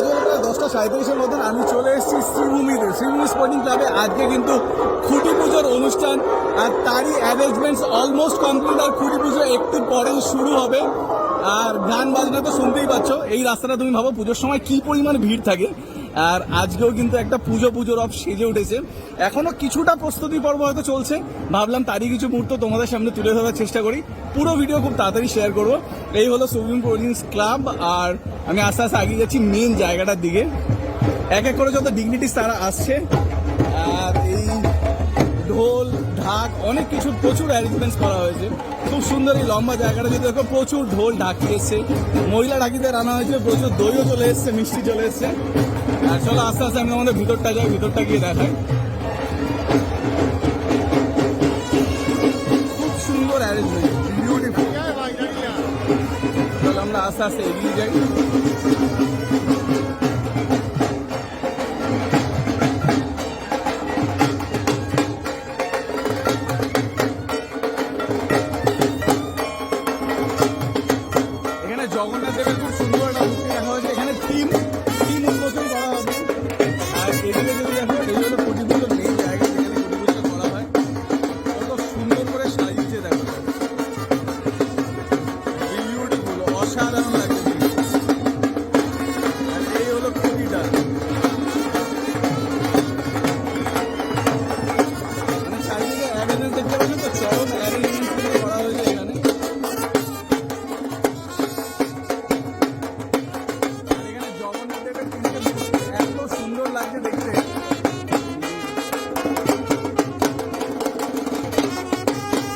প্রায় 10:37-এর মতন আমি চলে এসেছি শ্রীভূমিতে, শ্রীভূমি স্পোর্টিং ক্লাবে। আজকে কিন্তু খুঁটি পুজোর অনুষ্ঠান, আর তারই অ্যারেঞ্জমেন্টস অলমোস্ট কমপ্লিট। আর খুঁটি পুজো একটু পরেই শুরু হবে। আর গান বাজনা তো শুনতেই পাচ্ছ। এই রাস্তাটা তুমি ভাবো পুজোর সময় কি পরিমাণ ভিড় থাকে। আর আজকেও কিন্তু একটা পুজোর অফ সেজে উঠেছে। এখনো কিছুটা প্রস্তুতি পর্ব হয়তো চলছে, ভাবলাম তারই কিছু মুহূর্ত তোমাদের সামনে তুলে ধরার চেষ্টা করি। পুরো ভিডিও খুব তাড়াতাড়ি শেয়ার করবো। এই হলো শ্রীভূমি স্পোর্টিং ক্লাব, আর আমি আস্তে আস্তে এগিয়ে যাচ্ছি মেন জায়গাটার দিকে। এক এক করে যত ডিগনিটিস তারা আসছে, আর এই ঢোল ঢাক অনেক কিছু প্রচুর অ্যারেঞ্জমেন্টস করা হয়েছে। খুব সুন্দর এই লম্বা জায়গাটা যদি দেখো, প্রচুর ঢোল ঢাকি এসছে, মহিলা ঢাকিদের আনা হয়েছে, প্রচুর দইও চলে এসছে, মিষ্টি চলে এসছে। আর চলো আস্তে আস্তে আমি আমাদের ভিতরটা যাই, ভিতরটা গিয়ে দেখাই। খুব সুন্দর অ্যারেঞ্জমেন্ট, বিউটিফুল। চলো আমরা আস্তে আস্তে এগিয়ে যাই। জগন্নাথ দেবের খুব সুন্দর একটা মূর্তি দেখা হয়েছে। এখানে থিম উন্মোচন করা হবে। আর এদিকে যদি দেখো, এই হলো খুঁটি পুজোর মেন জায়গা, যেখানে খুঁটি পুজো করা হয়। কত সুন্দর করে সাজিয়েছে দেখো, বিউটিফুল, অসাধারণ লাগে।